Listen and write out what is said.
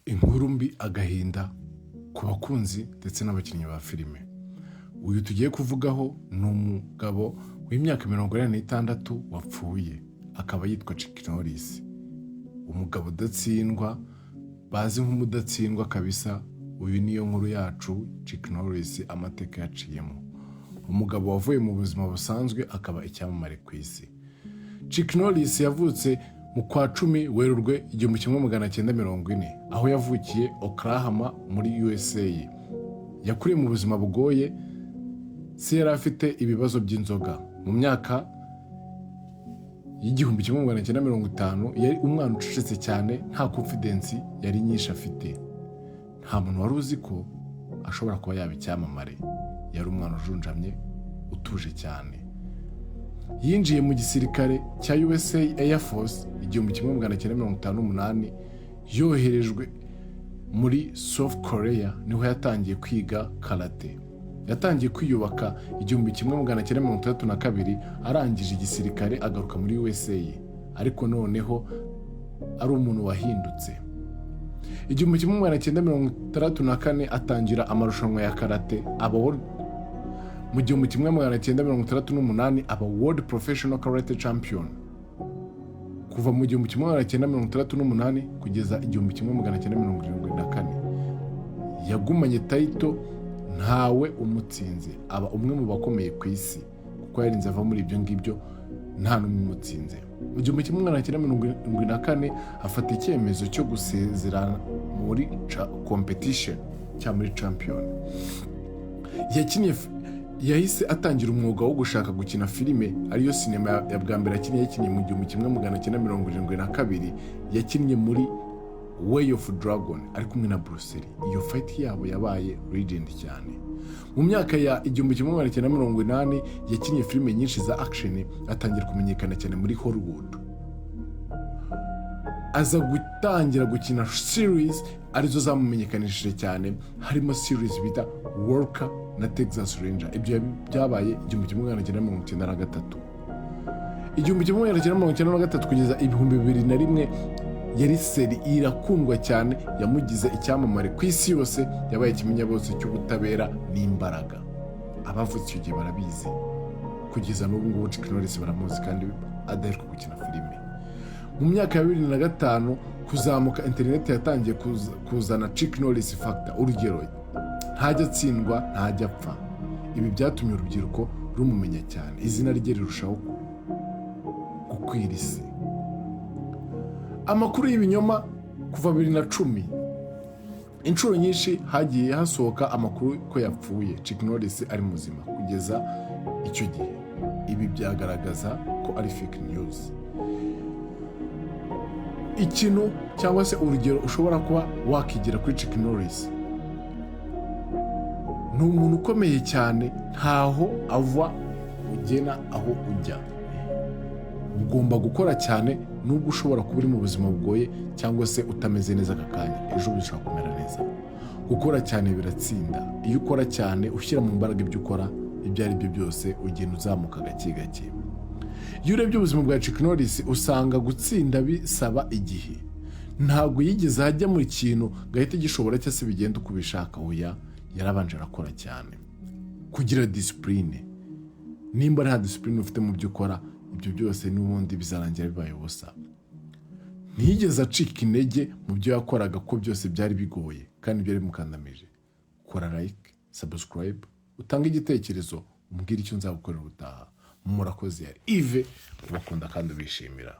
inkuru mbi, agahinda ku bakunzi ndetse n'abakinnyi ba filime. Uyu tugiye kuvugaho ni umugabo w'imyaka 46 wapfuye, akaba yitwa Chuck Norris. Umugabo udatsindwa, bazi nk'umudatsindwa kabisa. Uyu niyo nkuru yacu, Chuck Norris, amateka yaciyemo. Umugabo wavuye mu buzima busanzwe akaba icyamamare ku isi. Chuck Norris yavutse mu kwa 10 Werurwe 1940, aho yavukiye Oklahoma muri USA. Yakuriye mu buzima bugoye, se yari afite ibibazo by'inzoga. Mu myaka y'igihumbi 1950 yari umwana ucecetse cyane, nta confidence yari nyinshi afite. Nta muntu wari uzi ko ashobora kuba yaba icyamamare. Yari umwana ujunjamye, utuje cyane. Yinjiye mu gisirikare cya USA Air Force 1958, yoherejwe muri South Korea. Niho yatangiye kwiga karate. Yatangiye kwiyubaka 1962, arangije igisirikare agaruka muri USA, ariko noneho ari umuntu wahindutse. 1964 atangira amarushanwa ya karate, mu 1968 aba World Professional Karate Champion. Kuva mu 1968 kugeza 1974 yagumanye title, ntawe umutsinze, aba umwe mu bakomeye ku isi, kuko yarinze ava muri ibyo ngibyo nta n'umwe umutsinze. Mu 1974 afata icyemezo cyo gusezerana muri competition cya muri champion. Yahise atangira umwuga wo gushaka gukina filime, ariyo sinema ya bwa mbere yakinnye mu 1972. Yakinnye muri Way of Dragon ari kumwe na Bruce Lee. Iyo fight yabo yabaye legend cyane. Mu myaka ya 1980 yakinnye filime nyinshi za action, atangira kumenyekana cyane muri Hollywood. Aza gutangira gukina series arizo zamumenyekanishije cyane, harimo series bita Walker na Texas Ranger. Ibyo byabaye 1993. 1993 kugeza 2001 yari seri irakundwa cyane, yamugize icyamamare ku isi yose, yabaye kimenya bose cy'ubutabera n'imbaraga. Abavutse icyo gihe barabizi, kugeza n'ubu ngubu Chuck Norris baramuzi kandi adaheruka gukina filime. Mu myaka ya 2005 kuzamuka internet yatangiye kuzana Chuck Norris factor. Urugero, ntajya atsindwa, ntajya apfa. Ibi byatumye urubyiruko rumumenya cyane, izina rye rirushaho gukwira isi. Amakuru y'ibinyoma kuva 2010, inshuro nyinshi hagiye hasohoka amakuru ko yapfuye Chuck Norris ari muzima kugeza icyo gihe. Ibi byagaragaza ko ari fake news. Ikintu cyangwa se urugero ushobora kuba wakigira kuri Chuck Norris: ni umuntu ukomeye cyane, ntaho ava ugena aho ujya. Ugomba gukora cyane, nubwo ushobora kuba uri mu buzima bugoye cyangwa se utameze neza aka kanya, ejo bishobora kumera neza. Gukora cyane biratsinda. Iyo ukora cyane, ushyira mu mbaraga ibyo ukora, ibyo ari byo byose ugenda uzamuka gake gake. Iyo urebye ubuzima bwa Chuck Norris usanga gutsinda bisaba igihe. Ntabwo yigeze ajya mu kintu gahita gishobora cyase bigenda uko ubishaka. Oya, yarabanje arakora cyane. Kugira discipline. Nimba nta discipline ufite mu byo ukora, ibyo byose n'ubundi bizarangira bibaye ubusa. Ntiyigeze acika intege mu byo yakoraga, ko byose byari bigoye kandi byari mukandamije. Kora like, subscribe, utanga igitekerezo, umbwira icyo nzagukorera ubutaha. Murakoze. Yves ubakunda kandi ubishimira.